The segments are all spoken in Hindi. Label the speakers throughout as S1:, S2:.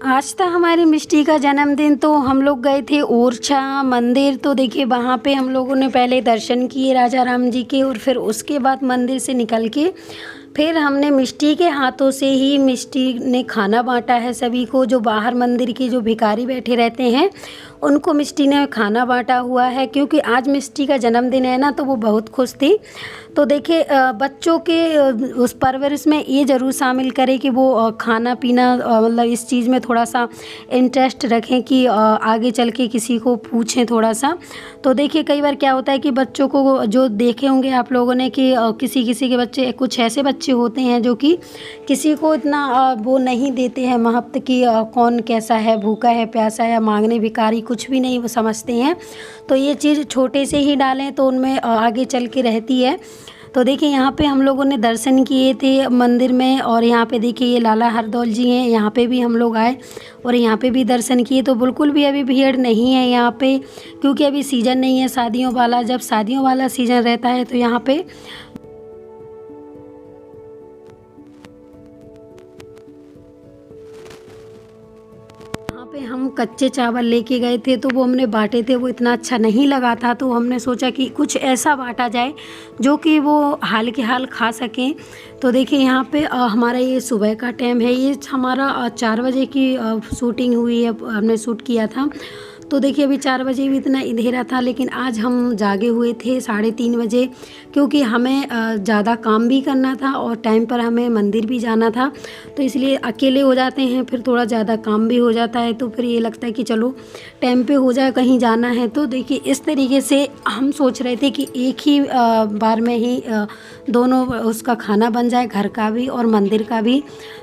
S1: आज था हमारी मिष्टी का जन्मदिन, तो हम लोग गए थे ओरछा मंदिर। तो देखिए वहाँ पे हम लोगों ने पहले दर्शन किए राजा राम जी के, और फिर उसके बाद मंदिर से निकल के फिर हमने मिष्टी के हाथों से ही मिष्टी ने खाना बांटा है सभी को। जो बाहर मंदिर के जो भिखारी बैठे रहते हैं उनको मिष्टी ने खाना बांटा हुआ है, क्योंकि आज मिष्टी का जन्मदिन है ना, तो वो बहुत खुश थी। तो देखिए बच्चों के उस परवरिश में ये ज़रूर शामिल करें कि वो खाना पीना मतलब इस चीज़ में थोड़ा सा इंटरेस्ट रखें कि आगे चल के किसी को पूछें थोड़ा सा। तो देखिए कई बार क्या होता है कि बच्चों को जो देखे होंगे आप लोगों ने कि किसी किसी के बच्चे, कुछ ऐसे बच्चे होते हैं जो कि किसी को इतना वो नहीं देते हैं महत्व कि कौन कैसा है, भूखा है, प्यासा है, या मांगने भिखारी, कुछ भी नहीं वो समझते हैं। तो ये चीज़ छोटे से ही डालें तो उनमें आगे चल के रहती है। तो देखिए यहाँ पे हम लोगों ने दर्शन किए थे मंदिर में, और यहाँ पे देखिए ये लाला हरदौल जी हैं, यहाँ पे भी हम लोग आए और यहाँ पे भी दर्शन किए। तो बिल्कुल भी अभी भीड़ नहीं है यहाँ पे, क्योंकि अभी सीज़न नहीं है शादियों वाला। जब शादियों वाला सीज़न रहता है तो यहाँ पे हम कच्चे चावल लेके गए थे, तो वो हमने बांटे थे, वो इतना अच्छा नहीं लगा था। तो हमने सोचा कि कुछ ऐसा बांटा जाए जो कि वो हाल के हाल खा सकें। तो देखिए यहाँ पे हमारा ये सुबह का टाइम है, ये हमारा 4 बजे की शूटिंग हुई है, हमने शूट किया था। तो देखिए अभी 4 बजे भी इतना अंधेरा था, लेकिन आज हम जागे हुए थे 3:30 बजे, क्योंकि हमें ज़्यादा काम भी करना था और टाइम पर हमें मंदिर भी जाना था। तो इसलिए अकेले हो जाते हैं, फिर थोड़ा ज़्यादा काम भी हो जाता है, तो फिर ये लगता है कि चलो टाइम पे हो जाए, कहीं जाना है। तो देखिए इस तरीके से हम सोच रहे थे कि एक ही बार में ही दोनों उसका खाना बन जाए, घर का भी और मंदिर का भी।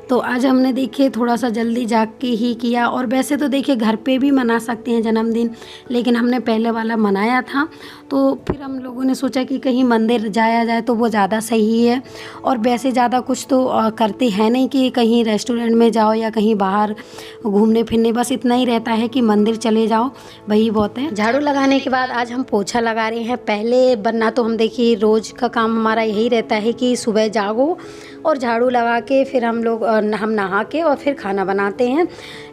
S1: तो आज हमने देखिए थोड़ा सा जल्दी जाग के ही किया। और वैसे तो देखिए घर पे भी मना सकते हैं जन्मदिन, लेकिन हमने पहले वाला मनाया था। तो फिर हम लोगों ने सोचा कि कहीं मंदिर जाया जाए तो वो ज़्यादा सही है। और वैसे ज़्यादा कुछ तो करते हैं नहीं कि कहीं रेस्टोरेंट में जाओ या कहीं बाहर घूमने फिरने, बस इतना ही रहता है कि मंदिर चले जाओ, वही बहुत है। झाड़ू लगाने के बाद आज हम पोछा लगा रहे हैं। पहले बनना तो हम देखिए रोज़ का काम हमारा यही रहता है कि सुबह जागो और झाड़ू लगा के फिर हम नहा के और फिर खाना बनाते हैं।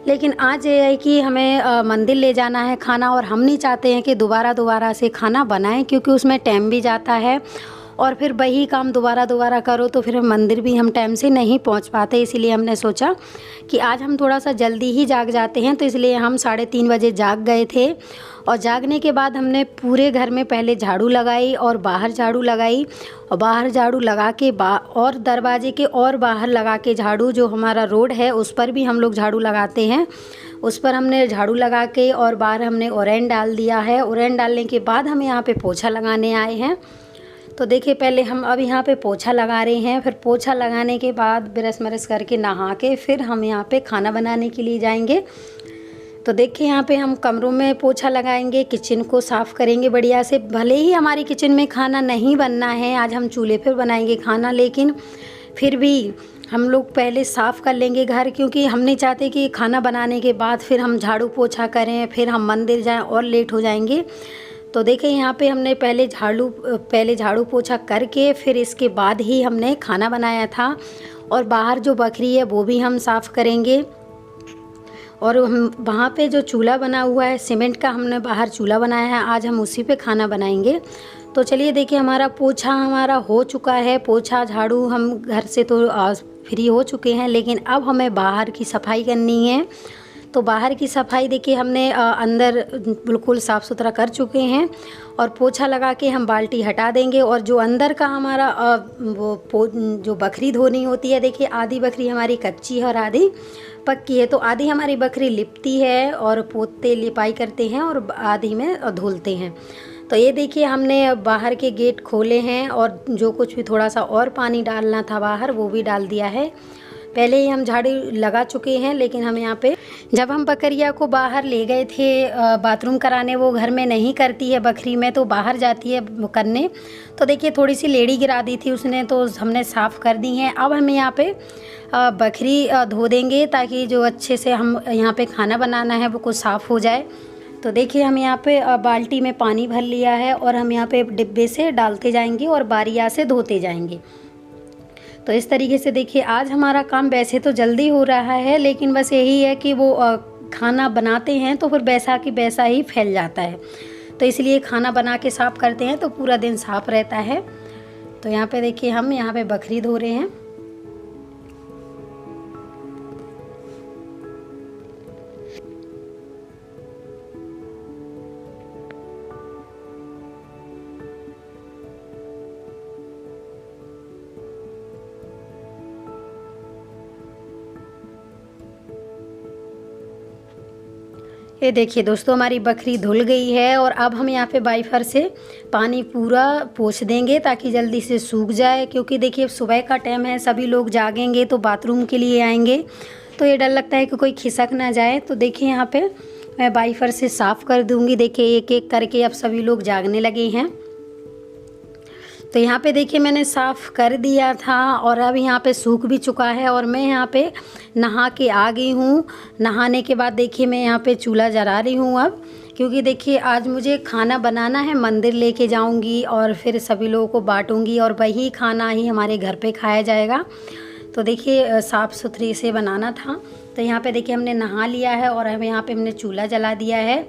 S1: लेकिन आज ये है कि हमें मंदिर ले जाना है खाना, और हम नहीं चाहते हैं कि दोबारा से खाना बनाएं, क्योंकि उसमें टाइम भी जाता है और फिर वही काम दोबारा करो तो फिर मंदिर भी हम टाइम से नहीं पहुंच पाते। इसीलिए हमने सोचा कि आज हम थोड़ा सा जल्दी ही जाग जाते हैं। तो इसलिए हम 3:30 बजे जाग गए थे, और जागने के बाद हमने पूरे घर में पहले झाड़ू लगाई और बाहर झाड़ू लगाई, और बाहर झाड़ू लगा के और दरवाजे के और बाहर लगा के झाड़ू, जो हमारा रोड है उस पर भी हम लोग झाड़ू लगाते हैं, उस पर हमने झाड़ू लगा के और बाहर हमने ओरेन डाल दिया है। ओरेन डालने के बाद हम यहाँ पे पोछा लगाने आए हैं। तो देखिए पहले हम अब यहाँ पे पोछा लगा रहे हैं, फिर पोछा लगाने के बाद ब्रश करके नहा के फिर हम यहाँ पे खाना बनाने के लिए जाएंगे। तो देखिए यहाँ पे हम कमरों में पोछा लगाएंगे, किचन को साफ़ करेंगे बढ़िया से। भले ही हमारी किचन में खाना नहीं बनना है, आज हम चूल्हे पर बनाएंगे खाना, लेकिन फिर भी हम लोग पहले साफ़ कर लेंगे घर, क्योंकि हम नहीं चाहते कि खाना बनाने के बाद फिर हम झाड़ू पोछा करें, फिर हम मंदिर जाएं और लेट हो जाएंगे। तो देखिए यहाँ पे हमने पहले झाड़ू पोछा करके फिर इसके बाद ही हमने खाना बनाया था। और बाहर जो बकरी है वो भी हम साफ़ करेंगे। और हम वहाँ पे जो चूल्हा बना हुआ है सीमेंट का, हमने बाहर चूल्हा बनाया है, आज हम उसी पे खाना बनाएंगे। तो चलिए देखिए हमारा पोछा हो चुका है। पोछा झाड़ू हम घर से तो फ्री हो चुके हैं, लेकिन अब हमें बाहर की सफाई करनी है। तो बाहर की सफाई देखिए हमने अंदर बिल्कुल साफ़ सुथरा कर चुके हैं, और पोछा लगा के हम बाल्टी हटा देंगे। और जो अंदर का हमारा जो बकरी धोनी होती है, देखिए आधी बकरी हमारी कच्ची है और आधी पक्की है। तो आधी हमारी बकरी लिपती है और पोते लिपाई करते हैं, और आधी में धुलते हैं। तो ये देखिए हमने बाहर के गेट खोले हैं, और जो कुछ भी थोड़ा सा और पानी डालना था बाहर वो भी डाल दिया है। पहले ही हम झाड़ू लगा चुके हैं, लेकिन हम यहाँ पे जब हम बकरिया को बाहर ले गए थे बाथरूम कराने, वो घर में नहीं करती है बकरी में, तो बाहर जाती है करने। तो देखिए थोड़ी सी लेड़ी गिरा दी थी उसने, तो हमने साफ़ कर दी हैं। अब हम यहाँ पे बकरी धो देंगे, ताकि जो अच्छे से हम यहाँ पे खाना बनाना है वो कुछ साफ़ हो जाए। तो देखिए हम यहाँ पे बाल्टी में पानी भर लिया है, और हम यहाँ पे डिब्बे से डालते जाएंगे और बारिया से धोते जाएंगे। तो इस तरीके से देखिए आज हमारा काम वैसे तो जल्दी हो रहा है, लेकिन बस यही है कि वो खाना बनाते हैं तो फिर वैसा कि वैसा ही फैल जाता है। तो इसलिए खाना बना के साफ़ करते हैं तो पूरा दिन साफ़ रहता है। तो यहाँ पे देखिए हम यहाँ पे बकरी धो रहे हैं। ये देखिए दोस्तों हमारी बकरी धुल गई है और अब हम यहाँ पे वाइपर से पानी पूरा पोंछ देंगे ताकि जल्दी से सूख जाए, क्योंकि देखिए सुबह का टाइम है, सभी लोग जागेंगे तो बाथरूम के लिए आएंगे, तो ये डर लगता है कि कोई खिसक ना जाए। तो देखिए यहाँ पे मैं वाइपर से साफ़ कर दूँगी। देखिए एक एक करके अब सभी लोग जागने लगे हैं। तो यहाँ पे देखिए मैंने साफ़ कर दिया था और अब यहाँ पे सूख भी चुका है और मैं यहाँ पे नहा के आ गई हूँ। नहाने के बाद देखिए मैं यहाँ पे चूल्हा जला रही हूँ अब, क्योंकि देखिए आज मुझे खाना बनाना है, मंदिर लेके जाऊँगी और फिर सभी लोगों को बांटूँगी और वही खाना ही हमारे घर पे खाया जाएगा। तो देखिए साफ़ सुथरी से बनाना था। तो यहाँ पे देखिए हमने नहा लिया है और अब यहाँ पे हमने चूल्हा जला दिया है।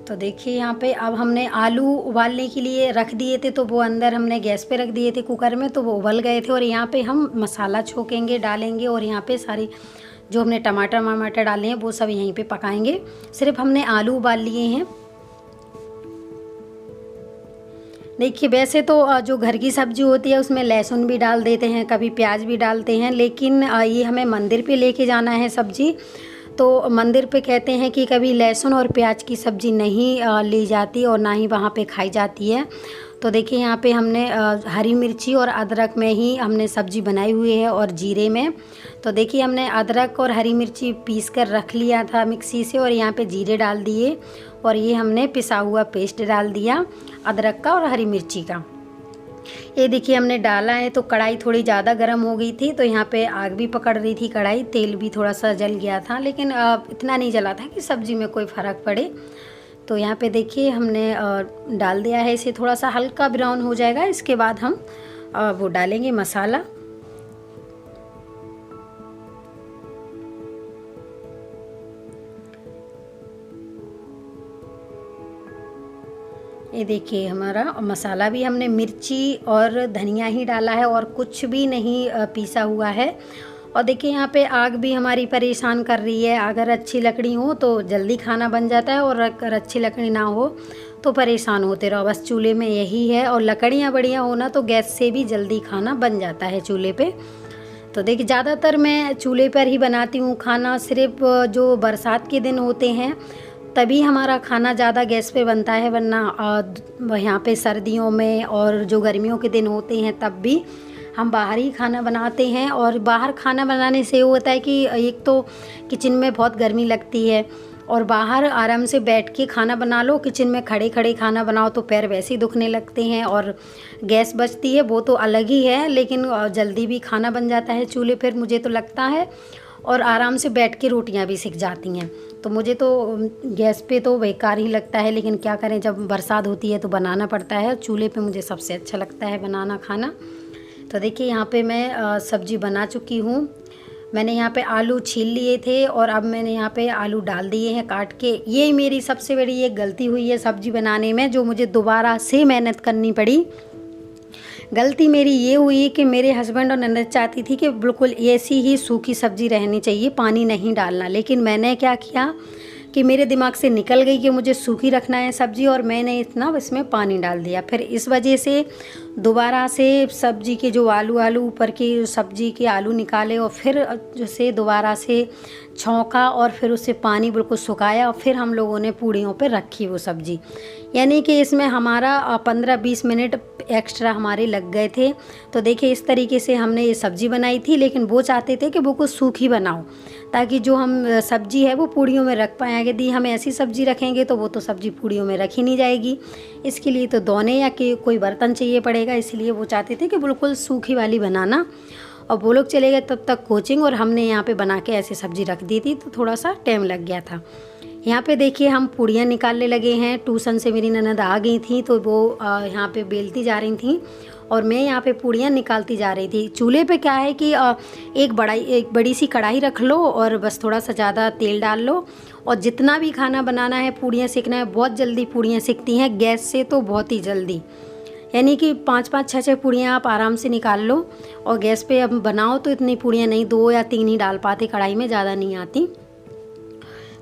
S1: तो देखिए यहाँ पे अब हमने आलू उबालने के लिए रख दिए थे, तो वो अंदर हमने गैस पे रख दिए थे कुकर में, तो वो उबल गए थे। और यहाँ पे हम मसाला छोकेंगे, डालेंगे और यहाँ पे सारी जो हमने टमाटर डाले हैं वो सब यहीं पे पकाएंगे। सिर्फ हमने आलू उबाल लिए हैं। देखिए वैसे तो जो घर की सब्ज़ी होती है उसमें लहसुन भी डाल देते हैं, कभी प्याज भी डालते हैं, लेकिन ये हमें मंदिर पे लेके जाना है सब्ज़ी, तो मंदिर पे कहते हैं कि कभी लहसुन और प्याज की सब्ज़ी नहीं ली जाती और ना ही वहाँ पे खाई जाती है। तो देखिए यहाँ पे हमने हरी मिर्ची और अदरक में ही हमने सब्ज़ी बनाई हुई है और जीरे में। तो देखिए हमने अदरक और हरी मिर्ची पीस कर रख लिया था मिक्सी से और यहाँ पे जीरे डाल दिए और ये हमने पिसा हुआ पेस्ट डाल दिया अदरक का और हरी मिर्ची का। ये देखिए हमने डाला है। तो कढ़ाई थोड़ी ज़्यादा गर्म हो गई थी, तो यहाँ पे आग भी पकड़ रही थी कढ़ाई, तेल भी थोड़ा सा जल गया था, लेकिन इतना नहीं जला था कि सब्ज़ी में कोई फ़र्क पड़े। तो यहाँ पे देखिए हमने डाल दिया है इसे, थोड़ा सा हल्का ब्राउन हो जाएगा, इसके बाद हम वो डालेंगे मसाला। ये देखिए हमारा मसाला भी हमने मिर्ची और धनिया ही डाला है और कुछ भी नहीं पीसा हुआ है। और देखिए यहाँ पे आग भी हमारी परेशान कर रही है। अगर अच्छी लकड़ी हो तो जल्दी खाना बन जाता है और अगर अच्छी लकड़ी ना हो तो परेशान होते रहो। बस चूल्हे में यही है, और लकड़ियाँ बढ़िया होना तो गैस से भी जल्दी खाना बन जाता है चूल्हे पे। तो देखिए ज़्यादातर मैं चूल्हे पर ही बनाती हूँ खाना, सिर्फ जो बरसात के दिन होते हैं तभी हमारा खाना ज़्यादा गैस पे बनता है, वरना यहाँ पे सर्दियों में और जो गर्मियों के दिन होते हैं तब भी हम बाहर ही खाना बनाते हैं। और बाहर खाना बनाने से ये होता है कि एक तो किचन में बहुत गर्मी लगती है और बाहर आराम से बैठ के खाना बना लो, किचन में खड़े खड़े खाना बनाओ तो पैर वैसे ही दुखने लगते हैं और गैस बचती है, वो तो अलग ही है, लेकिन जल्दी भी खाना बन जाता है चूल्हे पर मुझे तो लगता है, और आराम से बैठ के रोटियां भी सिक जाती हैं। तो मुझे तो गैस पे तो बेकार ही लगता है, लेकिन क्या करें जब बरसात होती है तो बनाना पड़ता है। चूल्हे पे मुझे सबसे अच्छा लगता है बनाना खाना। तो देखिए यहाँ पे मैं सब्ज़ी बना चुकी हूँ। मैंने यहाँ पे आलू छील लिए थे और अब मैंने यहाँ पे आलू डाल दिए हैं काट के। ये मेरी सबसे बड़ी एक गलती हुई है सब्ज़ी बनाने में, जो मुझे दोबारा से मेहनत करनी पड़ी। गलती मेरी ये हुई कि मेरे हस्बैंड और ननद चाहती थी कि बिल्कुल ऐसी ही सूखी सब्ज़ी रहनी चाहिए, पानी नहीं डालना, लेकिन मैंने क्या किया कि मेरे दिमाग से निकल गई कि मुझे सूखी रखना है सब्ज़ी, और मैंने इतना इसमें पानी डाल दिया। फिर इस वजह से दोबारा से सब्ज़ी के जो आलू ऊपर की सब्ज़ी के आलू निकाले और फिर जैसे दोबारा से छौंका और फिर उससे पानी बिल्कुल सुखाया और फिर हम लोगों ने पूड़ियों पे रखी वो सब्ज़ी। यानी कि इसमें हमारा 15-20 मिनट एक्स्ट्रा हमारे लग गए थे। तो देखिए इस तरीके से हमने ये सब्ज़ी बनाई थी, लेकिन वो चाहते थे कि वो कुछ सूखी बनाओ ताकि जो हम सब्ज़ी है वो पूड़ियों में रख पाएँ। यदि हम ऐसी सब्ज़ी रखेंगे तो वो तो सब्ज़ी पूड़ियों में रखी नहीं जाएगी, इसके लिए तो दोने या कि कोई बर्तन चाहिए पड़ेगा, इसलिए वो चाहते थे कि बिल्कुल सूखी वाली बनाना। और वो लोग चले गए तब तक कोचिंग, और हमने यहाँ पे बना के ऐसे सब्ज़ी रख दी थी, तो थोड़ा सा टाइम लग गया था। यहाँ पे देखिए हम पूड़ियाँ निकालने लगे हैं। ट्यूशन से मेरी ननद आ गई थी तो वो यहाँ पे बेलती जा रही थी और मैं यहाँ पे पूड़ियाँ निकालती जा रही थी। चूल्हे पे क्या है कि एक बड़ी सी कढ़ाई रख लो और बस थोड़ा सा ज़्यादा तेल डाल लो, और जितना भी खाना बनाना है, पूड़ियाँ सेकना है, बहुत जल्दी पूड़ियाँ सिकती हैं गैस से तो बहुत ही जल्दी। यानी कि 5-5 6-6 पूड़ियाँ आप आराम से निकाल लो, और गैस पे अब बनाओ तो इतनी पूड़ियाँ नहीं, 2 या 3 ही डाल पाते कढ़ाई में, ज़्यादा नहीं आती।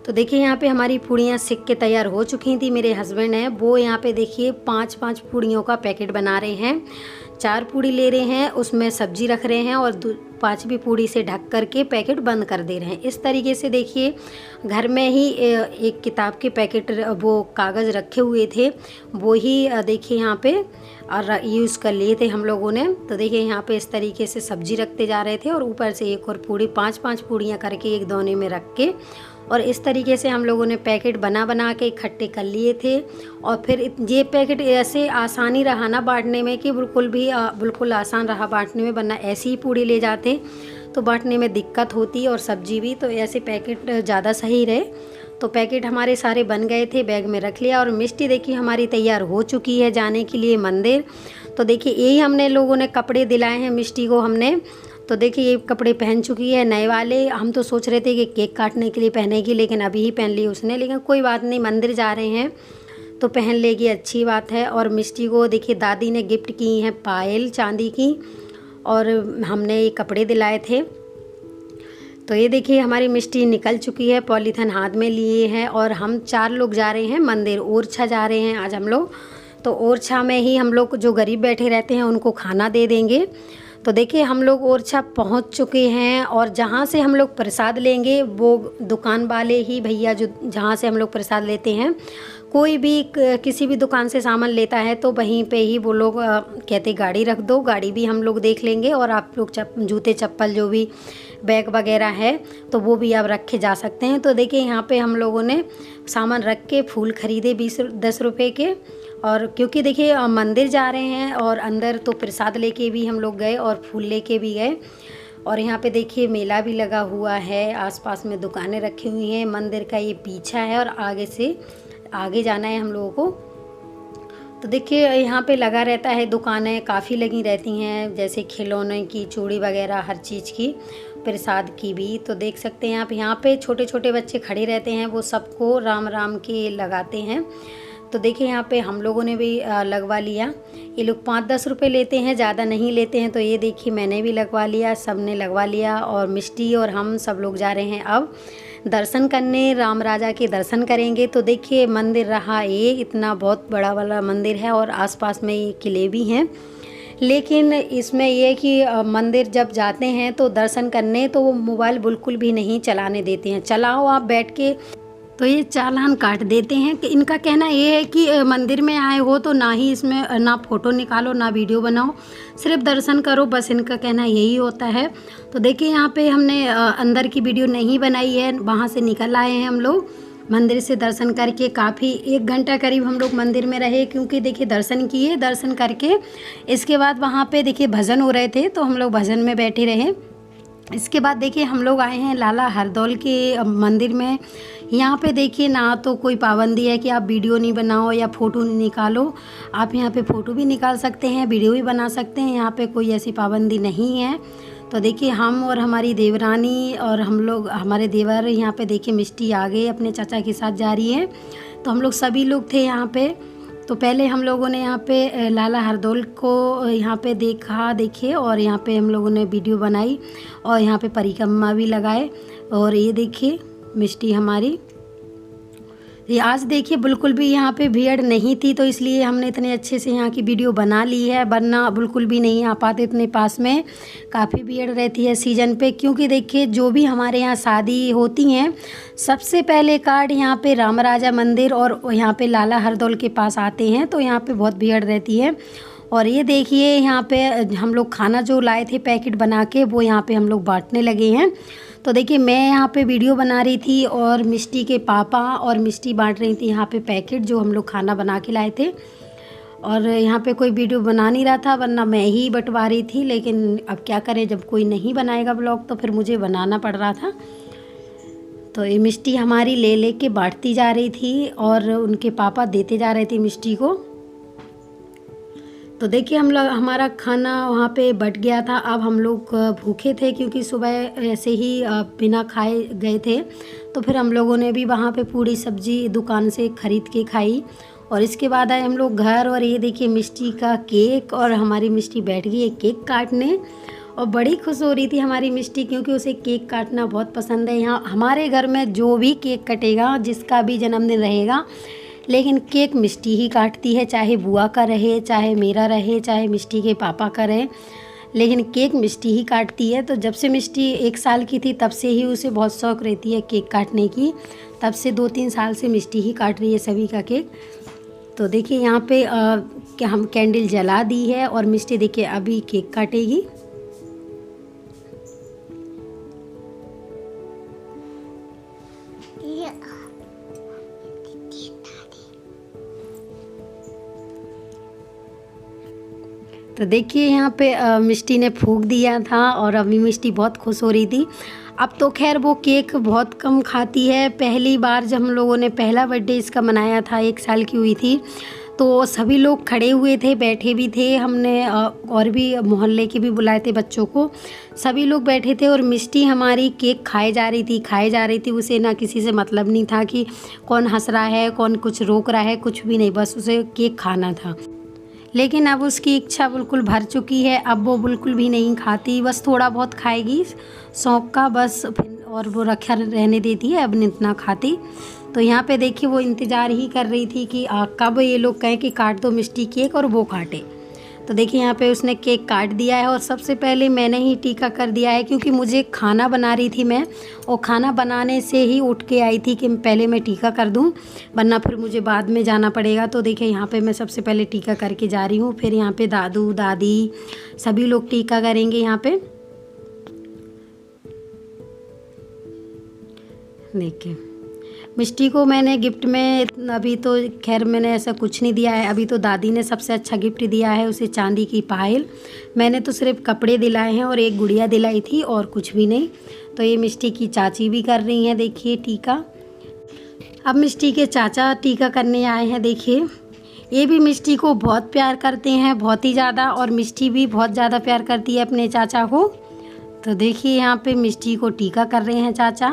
S1: तो देखिए यहाँ पे हमारी पूड़ियाँ सिक के तैयार हो चुकी थी। मेरे हस्बैंड हैं वो यहाँ पे देखिए 5-5 पूड़ियों का पैकेट बना रहे हैं। 4 पूड़ी ले रहे हैं, उसमें सब्जी रख रहे हैं और 5वीं पूड़ी से ढक करके पैकेट बंद कर दे रहे हैं। इस तरीके से देखिए घर में ही एक किताब के पैकेट वो कागज़ रखे हुए थे, वो ही देखिए यहाँ पे और यूज़ कर लिए थे हम लोगों ने। तो देखिए यहाँ पे इस तरीके से सब्जी रखते जा रहे थे और ऊपर से एक और पूड़ी, 5-5 पूड़ियाँ करके एक दोने में रख के, और इस तरीके से हम लोगों ने पैकेट बना के इकट्ठे कर लिए थे। और फिर ये पैकेट ऐसे आसानी रहा ना बांटने में कि बिल्कुल आसान रहा बांटने में, वरना ऐसी ही पूड़ी ले जाते तो बांटने में दिक्कत होती और सब्जी भी, तो ऐसे पैकेट ज़्यादा सही रहे। तो पैकेट हमारे सारे बन गए थे, बैग में रख लिया। और मिष्टी देखिए हमारी तैयार हो चुकी है जाने के लिए मंदिर। तो देखिए यही हमने लोगों ने कपड़े दिलाए हैं मिष्टी को हमने। तो देखिए ये कपड़े पहन चुकी है नए वाले। हम तो सोच रहे थे कि केक काटने के लिए पहनेगी, लेकिन अभी ही पहन ली उसने, लेकिन कोई बात नहीं, मंदिर जा रहे हैं तो पहन लेगी, अच्छी बात है। और मिष्टी को देखिए दादी ने गिफ्ट की हैं पायल चांदी की, और हमने ये कपड़े दिलाए थे। तो ये देखिए हमारी मिष्टी निकल चुकी है, पॉलीथिन हाथ में लिए हैं, और हम 4 लोग जा रहे हैं मंदिर। ओरछा जा रहे हैं आज हम लोग। तो ओरछा में ही हम लोग जो गरीब बैठे रहते हैं उनको खाना दे देंगे। तो देखिए हम लोग ओरछा पहुंच चुके हैं, और जहां से हम लोग प्रसाद लेंगे वो दुकान वाले ही भैया जो जहां से हम लोग प्रसाद लेते हैं, कोई भी किसी भी दुकान से सामान लेता है तो वहीं पे ही वो लोग कहते गाड़ी रख दो, गाड़ी भी हम लोग देख लेंगे, और आप लोग जूते चप्पल जो भी बैग वगैरह है तो वो भी आप रखे जा सकते हैं। तो देखिए यहाँ पे हम लोगों ने सामान रख के फूल ख़रीदे 10 रुपये के, और क्योंकि देखिए मंदिर जा रहे हैं और अंदर तो प्रसाद लेके भी हम लोग गए और फूल लेके भी गए। और यहाँ पे देखिए मेला भी लगा हुआ है, आसपास में दुकानें रखी हुई हैं। मंदिर का ये पीछा है और आगे से आगे जाना है हम लोगों को। तो देखिए यहाँ पे लगा रहता है, दुकानें काफ़ी लगी रहती हैं, जैसे खिलौने की, चूड़ी वगैरह, हर चीज़ की, प्रसाद की भी। तो देख सकते हैं आप यहाँ पे छोटे छोटे बच्चे खड़े रहते हैं, वो सबको राम राम के लगाते हैं। तो देखिए यहाँ पे हम लोगों ने भी लगवा लिया। ये लोग 5-10 रुपये लेते हैं, ज़्यादा नहीं लेते हैं। तो ये देखिए मैंने भी लगवा लिया, सब ने लगवा लिया, और मिष्टी और हम सब लोग जा रहे हैं अब दर्शन करने, राम राजा के दर्शन करेंगे। तो देखिए मंदिर रहा इतना बहुत बड़ा वाला मंदिर है, और आसपास में ये किले भी हैं। लेकिन इसमें ये कि मंदिर जब जाते हैं तो दर्शन करने, तो वो मोबाइल बिल्कुल भी नहीं चलाने देते हैं। चलाओ आप बैठ के तो ये चालान काट देते हैं। कि इनका कहना ये है कि मंदिर में आए हो तो ना ही इसमें ना फ़ोटो निकालो ना वीडियो बनाओ, सिर्फ दर्शन करो, बस इनका कहना यही होता है। तो देखिए यहाँ पे हमने अंदर की वीडियो नहीं बनाई है, वहाँ से निकल आए हैं हम लोग मंदिर से दर्शन करके। काफ़ी 1 घंटा करीब हम लोग मंदिर में रहे, क्योंकि देखिए दर्शन किए, दर्शन करके इसके बाद वहाँ पे देखिए भजन हो रहे थे तो हम लोग भजन में बैठे रहे। इसके बाद देखिए हम लोग आए हैं लाला हरदौल के मंदिर में। यहाँ पे देखिए ना तो कोई पाबंदी है कि आप वीडियो नहीं बनाओ या फ़ोटो नहीं निकालो, आप यहाँ पे फ़ोटो भी निकाल सकते हैं, वीडियो भी बना सकते हैं, यहाँ पे कोई ऐसी पाबंदी नहीं है। तो देखिए हम और हमारी देवरानी और हम लोग, हमारे देवर, यहाँ पे देखिए मिष्टी आगे अपने चाचा के साथ जा रही है। तो हम लोग सभी लोग थे यहाँ पे। तो पहले हम लोगों ने यहाँ पे लाला हरदौल को यहाँ पे देखा, देखिए, और यहाँ पे हम लोगों ने वीडियो बनाई और यहाँ पे परिक्रमा भी लगाए। और ये देखिए मिष्टी हमारी, ये आज देखिए बिल्कुल भी यहाँ पे भीड़ नहीं थी, तो इसलिए हमने इतने अच्छे से यहाँ की वीडियो बना ली है, वरना बिल्कुल भी नहीं आ पाते इतने पास में। काफ़ी भीड़ रहती है सीजन पे, क्योंकि देखिए जो भी हमारे यहाँ शादी होती हैं सबसे पहले कार्ड यहाँ पे राम राजा मंदिर और यहाँ पे लाला हरदौल के पास आते हैं, तो यहाँ पे बहुत भीड़ रहती है। और ये देखिए यहाँ पे हम लोग खाना जो लाए थे पैकेट बना के, वो यहाँ पे हम लोग बांटने लगे हैं। तो देखिए मैं यहाँ पे वीडियो बना रही थी और मिष्टी के पापा और मिष्टी बांट रही थी यहाँ पे पैकेट जो हम लोग खाना बना के लाए थे। और यहाँ पे कोई वीडियो बना नहीं रहा था, वरना मैं ही बंटवा रही थी, लेकिन अब क्या करें, जब कोई नहीं बनाएगा ब्लॉग तो फिर मुझे बनाना पड़ रहा था। तो ये मिष्टी हमारी ले ले के बांटती जा रही थी और उनके पापा देते जा रहे थे मिष्टी को। तो देखिए हम लोग हमारा खाना वहाँ पे बट गया था। अब हम लोग भूखे थे क्योंकि सुबह ऐसे ही बिना खाए गए थे। तो फिर हम लोगों ने भी वहाँ पे पूरी सब्ज़ी दुकान से ख़रीद के खाई और इसके बाद आए हम लोग घर। और ये देखिए मिष्टी का केक, और हमारी मिष्टी बैठ गई एक केक काटने और बड़ी खुश हो रही थी हमारी मिष्टी क्योंकि उसे केक काटना बहुत पसंद है। यहाँ हमारे घर में जो भी केक कटेगा, जिसका भी जन्मदिन रहेगा, लेकिन केक मिष्टी ही काटती है, चाहे बुआ का रहे, चाहे मेरा रहे, चाहे मिष्टी के पापा का रहे, लेकिन केक मिष्टी ही काटती है। तो जब से मिष्टी 1 साल की थी तब से ही उसे बहुत शौक़ रहती है केक काटने की। तब से 2-3 साल से मिष्टी ही काट रही है सभी का केक। तो देखिए यहाँ पे क्या हम कैंडल जला दी है और मिष्टी देखिए अभी केक काटेगी। तो देखिए यहाँ पे मिष्टी ने फूंक दिया था और अभी मिष्टी बहुत खुश हो रही थी। अब तो खैर वो केक बहुत कम खाती है। पहली बार जब हम लोगों ने पहला बर्थडे इसका मनाया था, 1 साल की हुई थी, तो सभी लोग खड़े हुए थे, बैठे भी थे। हमने और भी मोहल्ले के भी बुलाए थे बच्चों को, सभी लोग बैठे थे और मिष्टी हमारी केक खाए जा रही थी। उसे ना किसी से मतलब नहीं था कि कौन हंस रहा है, कौन कुछ रोक रहा है, कुछ भी नहीं, बस उसे केक खाना था। लेकिन अब उसकी इच्छा बिल्कुल भर चुकी है। अब वो बिल्कुल भी नहीं खाती, बस थोड़ा बहुत खाएगी शौक़ का बस, और वो रखा रहने देती है, अब नहीं इतना खाती। तो यहाँ पे देखिए वो इंतज़ार ही कर रही थी कि कब ये लोग कहें कि काट दो मिष्टी केक और वो काटे। तो देखिए यहाँ पे उसने केक काट दिया है और सबसे पहले मैंने ही टीका कर दिया है क्योंकि मुझे खाना बना रही थी मैं, और खाना बनाने से ही उठ के आई थी कि पहले मैं टीका कर दूं, वरना फिर मुझे बाद में जाना पड़ेगा। तो देखिए यहाँ पे मैं सबसे पहले टीका करके जा रही हूँ। फिर यहाँ पे दादू दादी सभी लोग टीका करेंगे। यहाँ पे देखिए मिष्टी को मैंने गिफ्ट में, अभी तो खैर मैंने ऐसा कुछ नहीं दिया है, अभी तो दादी ने सबसे अच्छा गिफ्ट दिया है उसे, चांदी की पायल। मैंने तो सिर्फ कपड़े दिलाए हैं और एक गुड़िया दिलाई थी और कुछ भी नहीं। तो ये मिष्टी की चाची भी कर रही हैं देखिए टीका। अब मिष्टी के चाचा टीका करने आए हैं। देखिए ये भी मिष्टी को बहुत प्यार करते हैं, बहुत ही ज़्यादा, और मिष्टी भी बहुत ज़्यादा प्यार करती है अपने चाचा को। तो देखिए यहाँ पे मिष्टी को टीका कर रहे हैं चाचा।